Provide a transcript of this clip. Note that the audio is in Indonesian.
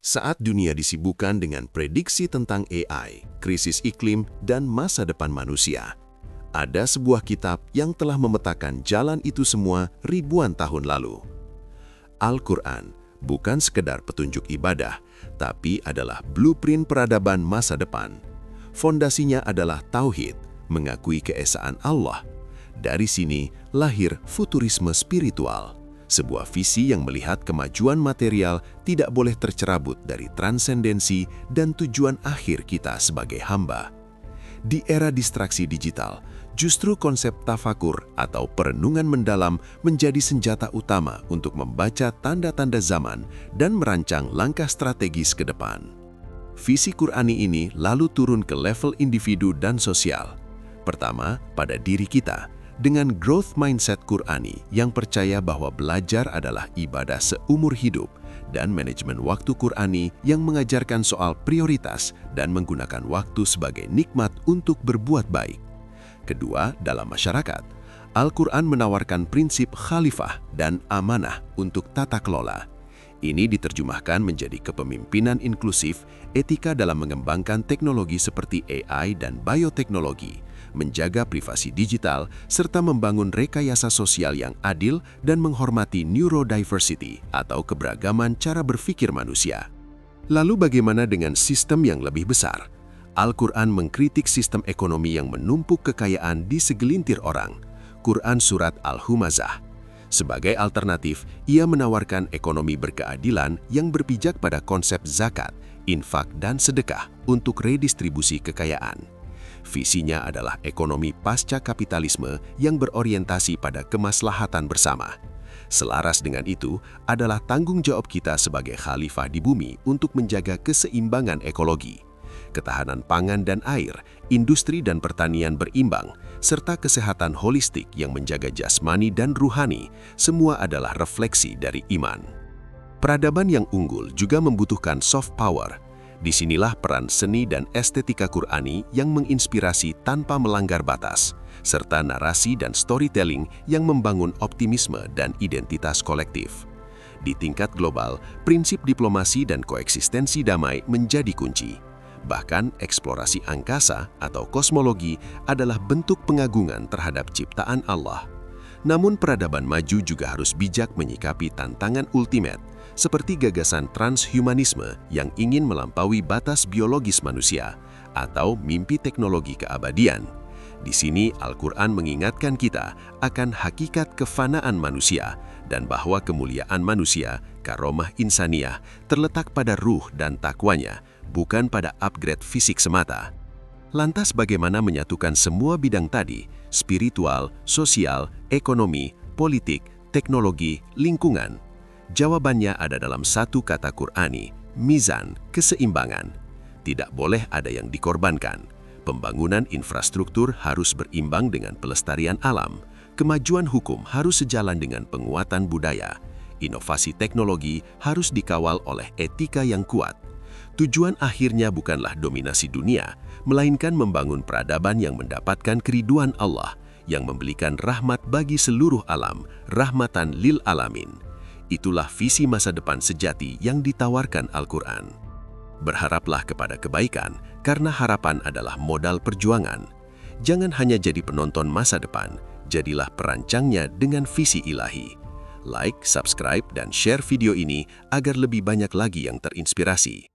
Saat dunia disibukkan dengan prediksi tentang AI, krisis iklim, dan masa depan manusia, ada sebuah kitab yang telah memetakan jalan itu semua ribuan tahun lalu. Al-Quran bukan sekedar petunjuk ibadah, tapi adalah blueprint peradaban masa depan. Fondasinya adalah tauhid, mengakui keesaan Allah. Dari sini lahir futurisme spiritual, sebuah visi yang melihat kemajuan material tidak boleh tercerabut dari transendensi dan tujuan akhir kita sebagai hamba. Di era distraksi digital, justru konsep tafakur atau perenungan mendalam menjadi senjata utama untuk membaca tanda-tanda zaman dan merancang langkah strategis ke depan. Visi Qur'ani ini lalu turun ke level individu dan sosial. Pertama, pada diri kita, dengan growth mindset Qur'ani yang percaya bahwa belajar adalah ibadah seumur hidup dan manajemen waktu Qur'ani yang mengajarkan soal prioritas dan menggunakan waktu sebagai nikmat untuk berbuat baik. Kedua, dalam masyarakat, Al-Quran menawarkan prinsip khalifah dan amanah untuk tata kelola. Ini diterjemahkan menjadi kepemimpinan inklusif, etika dalam mengembangkan teknologi seperti AI dan bioteknologi, menjaga privasi digital, serta membangun rekayasa sosial yang adil dan menghormati neurodiversity atau keberagaman cara berpikir manusia. Lalu bagaimana dengan sistem yang lebih besar? Al-Quran mengkritik sistem ekonomi yang menumpuk kekayaan di segelintir orang. Quran Surat Al-Humazah. Sebagai alternatif, ia menawarkan ekonomi berkeadilan yang berpijak pada konsep zakat, infak, dan sedekah untuk redistribusi kekayaan. Visinya adalah ekonomi pasca kapitalisme yang berorientasi pada kemaslahatan bersama. Selaras dengan itu adalah tanggung jawab kita sebagai khalifah di bumi untuk menjaga keseimbangan ekologi, ketahanan pangan dan air, industri dan pertanian berimbang, serta kesehatan holistik yang menjaga jasmani dan ruhani, semua adalah refleksi dari iman. Peradaban yang unggul juga membutuhkan soft power. Disinilah peran seni dan estetika Qur'ani yang menginspirasi tanpa melanggar batas, serta narasi dan storytelling yang membangun optimisme dan identitas kolektif. Di tingkat global, prinsip diplomasi dan koeksistensi damai menjadi kunci. Bahkan eksplorasi angkasa atau kosmologi adalah bentuk pengagungan terhadap ciptaan Allah. Namun peradaban maju juga harus bijak menyikapi tantangan ultimate, seperti gagasan transhumanisme yang ingin melampaui batas biologis manusia, atau mimpi teknologi keabadian. Di sini Al-Quran mengingatkan kita akan hakikat kefanaan manusia dan bahwa kemuliaan manusia, karomah insaniyah, terletak pada ruh dan takwanya, bukan pada upgrade fisik semata. Lantas bagaimana menyatukan semua bidang tadi, spiritual, sosial, ekonomi, politik, teknologi, lingkungan? Jawabannya ada dalam satu kata Qur'ani, mizan, keseimbangan. Tidak boleh ada yang dikorbankan. Pembangunan infrastruktur harus berimbang dengan pelestarian alam. Kemajuan hukum harus sejalan dengan penguatan budaya. Inovasi teknologi harus dikawal oleh etika yang kuat. Tujuan akhirnya bukanlah dominasi dunia, melainkan membangun peradaban yang mendapatkan keriduan Allah, yang memberikan rahmat bagi seluruh alam, rahmatan lil alamin. Itulah visi masa depan sejati yang ditawarkan Al-Quran. Berharaplah kepada kebaikan, karena harapan adalah modal perjuangan. Jangan hanya jadi penonton masa depan, jadilah perancangnya dengan visi ilahi. Like, subscribe, dan share video ini agar lebih banyak lagi yang terinspirasi.